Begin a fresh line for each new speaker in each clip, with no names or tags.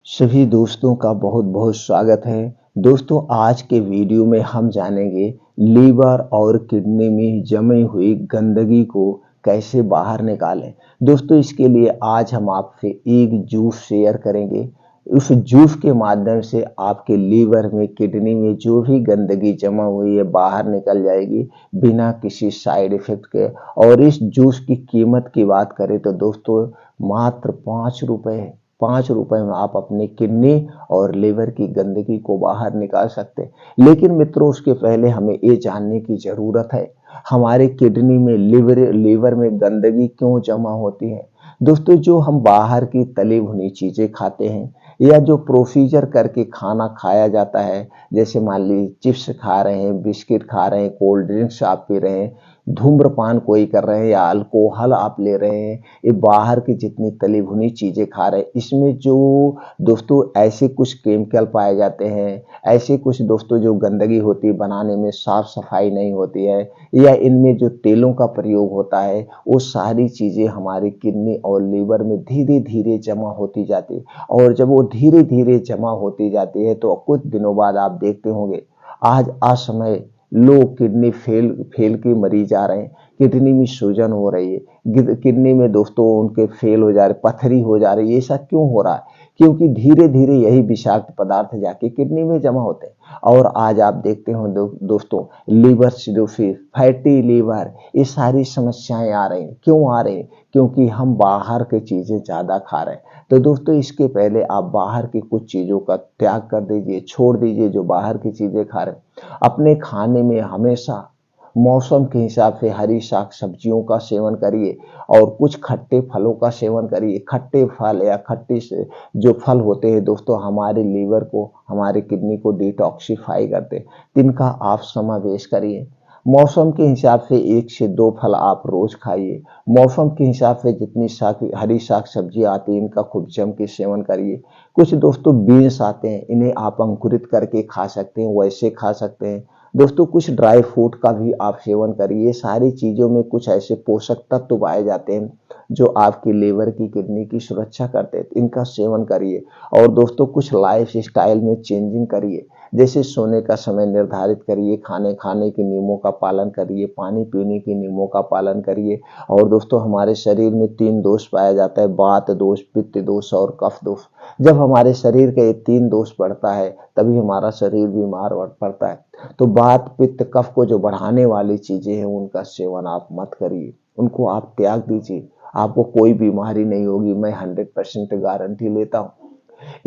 सभी दोस्तों का बहुत बहुत स्वागत है। दोस्तों, आज के वीडियो में हम जानेंगे लीवर और किडनी में जमी हुई गंदगी को कैसे बाहर निकालें। दोस्तों, इसके लिए आज हम आपसे एक जूस शेयर करेंगे। उस जूस के माध्यम से आपके लीवर में, किडनी में जो भी गंदगी जमा हुई है बाहर निकल जाएगी बिना किसी साइड इफेक्ट के। और इस जूस की कीमत की बात करें तो दोस्तों मात्र 5 रुपए है। 5 रुपए में आप अपनी किडनी और लिवर की गंदगी को बाहर निकाल सकते हैं। लेकिन मित्रों, उसके पहले हमें ये जानने की जरूरत है हमारे किडनी में, लीवर में गंदगी क्यों जमा होती है। दोस्तों, जो हम बाहर की तली भुनी चीजें खाते हैं या जो प्रोसीजर करके खाना खाया जाता है, जैसे मान लीजिए चिप्स खा रहे हैं, बिस्किट खा रहे हैं, कोल्ड ड्रिंक्स आप पी रहे हैं, धूम्रपान कोई कर रहे हैं या अल्कोहल आप ले रहे हैं, ये बाहर की जितनी तली भुनी चीजें खा रहे हैं, इसमें जो दोस्तों ऐसे कुछ केमिकल पाए जाते हैं, ऐसे कुछ दोस्तों जो गंदगी होती है, बनाने में साफ सफाई नहीं होती है, या इनमें जो तेलों का प्रयोग होता है, वो सारी चीजें हमारी किडनी और लीवर में धीरे धीरे जमा होती जाती है। और जब वो धीरे धीरे जमा होती जाती है तो कुछ दिनों बाद आप देखते होंगे आज असमय लोग किडनी फेल फेल के मरीज आ रहे हैं, किडनी में सूजन हो रही है, किडनी में दोस्तों उनके फेल हो जा रहे, पथरी हो जा रही है। ये सब क्यों हो रहा है? क्योंकि धीरे धीरे यही विषाक्त पदार्थ जाके किडनी में जमा होते हैं। और आज आप देखते हो दोस्तों लीवर सिरोसिस, फैटी लीवर, ये सारी समस्याएं आ रही हैं। क्यों आ रही हैं? क्योंकि हम बाहर की चीजें ज्यादा खा रहे हैं। तो दोस्तों, इसके पहले आप बाहर की कुछ चीजों का त्याग कर दीजिए, छोड़ दीजिए जो बाहर की चीजें खा रहे हैं। अपने खाने में हमेशा मौसम के हिसाब से हरी साग सब्जियों का सेवन करिए और कुछ खट्टे फलों का सेवन करिए। खट्टे फल या खट्टे से जो फल होते हैं दोस्तों हमारे लीवर को, हमारे किडनी को डिटॉक्सिफाई करते हैं, तिनका आप समावेश करिए। मौसम के हिसाब से 1 से 2 फल आप रोज खाइए। मौसम के हिसाब से जितनी हरी साग सब्जी आती है इनका खूब जम के सेवन करिए। कुछ दोस्तों बीन्स आते हैं, इन्हें आप अंकुरित करके खा सकते हैं, वैसे खा सकते हैं। दोस्तों, कुछ ड्राई फ्रूट का भी आप सेवन करिए। सारी चीजों में कुछ ऐसे पोषक तत्व पाए जाते हैं जो आपकी लीवर की, किडनी की सुरक्षा करते हैं, इनका सेवन करिए। और दोस्तों, कुछ लाइफ स्टाइल में चेंजिंग करिए, जैसे सोने का समय निर्धारित करिए, खाने खाने के नियमों का पालन करिए, पानी पीने के नियमों का पालन करिए। और दोस्तों, हमारे शरीर में 3 दोष पाया जाता है, वात दोष, पित्त दोष और कफ दोष। जब हमारे शरीर का ये 3 दोष बढ़ता है तभी हमारा शरीर बीमार पड़ता है। तो वात, पित्त, कफ को जो बढ़ाने वाली चीजें हैं उनका सेवन आप मत करिए, उनको आप त्याग दीजिए। आपको कोई बीमारी नहीं होगी, मैं 100% गारंटी लेता हूँ।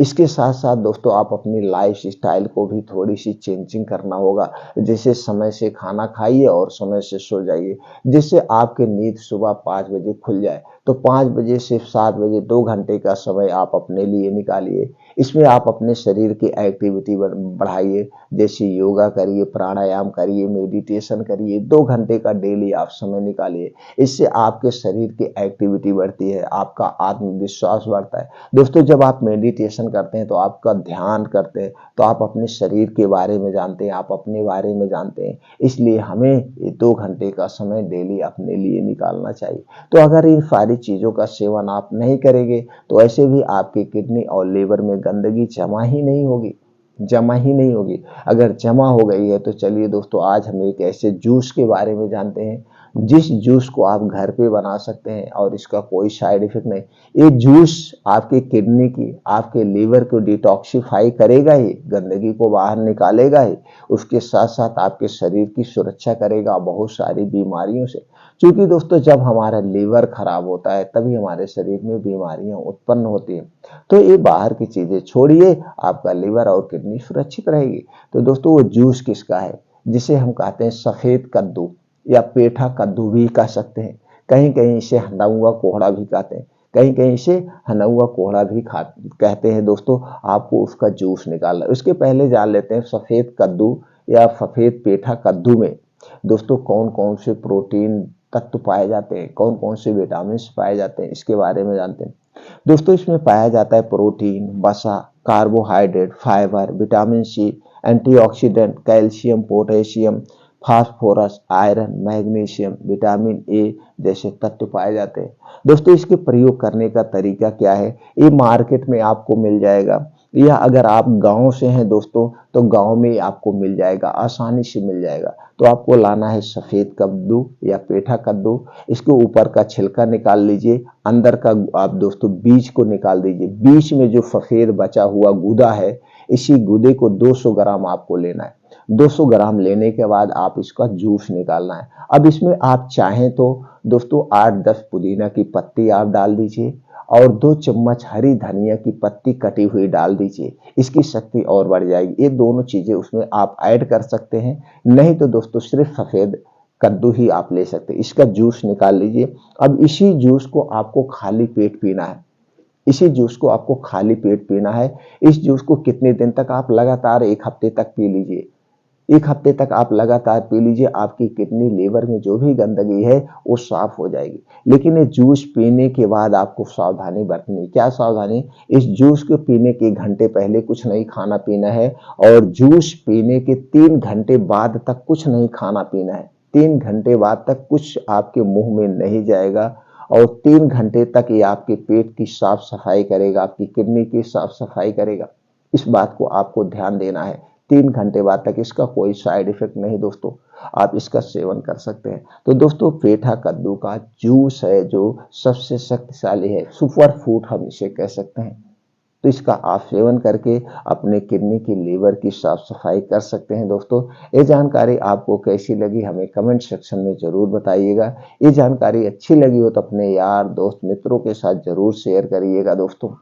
इसके साथ साथ दोस्तों आप अपनी लाइफ स्टाइल को भी थोड़ी सी चेंजिंग करना होगा, जैसे समय से खाना खाइए और समय से सो जाइए, जिससे आपकी नींद सुबह 5 बजे खुल जाए। तो 5 बजे से 7 बजे 2 घंटे का समय आप अपने लिए निकालिए। इसमें आप अपने शरीर की एक्टिविटी बढ़ाइए, जैसे योगा करिए, प्राणायाम करिए, मेडिटेशन करिए। 2 घंटे का डेली आप समय निकालिए। इससे आपके शरीर की एक्टिविटी बढ़ती है, आपका आत्मविश्वास बढ़ता है। दोस्तों, जब आप मेडिटेशन करते हैं तो आपका ध्यान करते हैं तो आप अपने शरीर के बारे में जानते हैं, आप अपने बारे में जानते हैं। इसलिए हमें ये 2 घंटे का समय डेली अपने लिए निकालना चाहिए। तो अगर इन सारी चीजों का सेवन आप नहीं करेंगे तो ऐसे भी आपकी किडनी और लीवर में गंदगी जमा ही नहीं होगी, जमा ही नहीं होगी। अगर जमा हो गई है तो चलिए दोस्तों, आज हम एक ऐसे जूस के बारे में जानते हैं जिस जूस को आप घर पे बना सकते हैं और इसका कोई साइड इफेक्ट नहीं। ये जूस आपके किडनी की, आपके लीवर को डिटॉक्सिफाई करेगा ही, गंदगी को बाहर निकालेगा ही, उसके साथ साथ आपके शरीर की सुरक्षा करेगा बहुत सारी बीमारियों से। क्योंकि दोस्तों जब हमारा लीवर खराब होता है तभी हमारे शरीर में बीमारियां उत्पन्न होती हैं। तो ये बाहर की चीजें छोड़िए, आपका लीवर और किडनी सुरक्षित रहेगी। तो दोस्तों, वो जूस किसका है? जिसे हम कहते हैं सफेद कद्दू या पेठा कद्दू भी कह सकते हैं। कहीं कहीं इसे हंडुआ कोहड़ा भी कहते हैं, कहीं कहीं इसे हनौआ कोहड़ा भी कहते हैं। दोस्तों, आपको उसका जूस निकालना है। उसके पहले जान लेते हैं सफेद कद्दू या सफेद पेठा कद्दू में दोस्तों कौन कौन से प्रोटीन तत्व पाए जाते हैं, कौन कौन से विटामिन पाए जाते हैं, इसके बारे में जानते हैं। दोस्तों, इसमें पाया जाता है प्रोटीन, वसा, carbohydrate, fibre, vitamin C, antioxidant, calcium, potassium, phosphorus, iron, magnesium, vitamin A जैसे तत्व पाए जाते हैं। दोस्तों इसके प्रयोग करने का तरीका क्या है, ये मार्केट में आपको मिल जाएगा, या अगर आप गांव से हैं दोस्तों तो गांव में आपको मिल जाएगा, आसानी से मिल जाएगा। तो आपको लाना है सफेद कद्दू या पेठा कद्दू। इसके ऊपर का छिलका निकाल लीजिए, अंदर का आप दोस्तों बीज को निकाल दीजिए। बीच में जो सफेद बचा हुआ गूदा है, इसी गूदे को 200 ग्राम आपको लेना है। 200 ग्राम लेने के बाद आप इसका जूस निकालना है। अब इसमें आप चाहें तो दोस्तों 8-10 पुदीना की पत्ती आप डाल दीजिए और 2 चम्मच हरी धनिया की पत्ती कटी हुई डाल दीजिए। इसकी शक्ति और बढ़ जाएगी। ये दोनों चीजें उसमें आप ऐड कर सकते हैं, नहीं तो दोस्तों सिर्फ सफेद कद्दू ही आप ले सकते हैं। इसका जूस निकाल लीजिए। अब इसी जूस को आपको खाली पेट पीना है। इसी जूस को आपको खाली पेट पीना है। इस जूस को कितने दिन तक आप लगातार 1 हफ्ते तक पी लीजिए। 1 हफ्ते तक आप लगातार पी लीजिए, आपकी किडनी, लीवर में जो भी गंदगी है वो साफ हो जाएगी। लेकिन ये जूस पीने के बाद आपको सावधानी बरतनी। क्या सावधानी? इस जूस को पीने के घंटे पहले कुछ नहीं खाना पीना है, और जूस पीने के 3 घंटे बाद तक कुछ नहीं खाना पीना है। 3 घंटे बाद तक कुछ आपके मुंह में नहीं जाएगा, और 3 घंटे तक ये आपके पेट की साफ सफाई करेगा, आपकी किडनी की साफ सफाई करेगा। इस बात को आपको ध्यान देना है। 3 घंटे बाद तक इसका कोई साइड इफेक्ट नहीं दोस्तों, आप इसका सेवन कर सकते हैं। तो दोस्तों पेठा कद्दू का जूस है जो सबसे शक्तिशाली है, सुपर फूड हम इसे कह सकते हैं। तो इसका आप सेवन करके अपने किडनी की, लीवर की साफ सफाई कर सकते हैं। दोस्तों ये जानकारी आपको कैसी लगी हमें कमेंट सेक्शन में जरूर बताइएगा। ये जानकारी अच्छी लगी हो तो अपने यार, दोस्त, मित्रों के साथ जरूर शेयर करिएगा दोस्तों।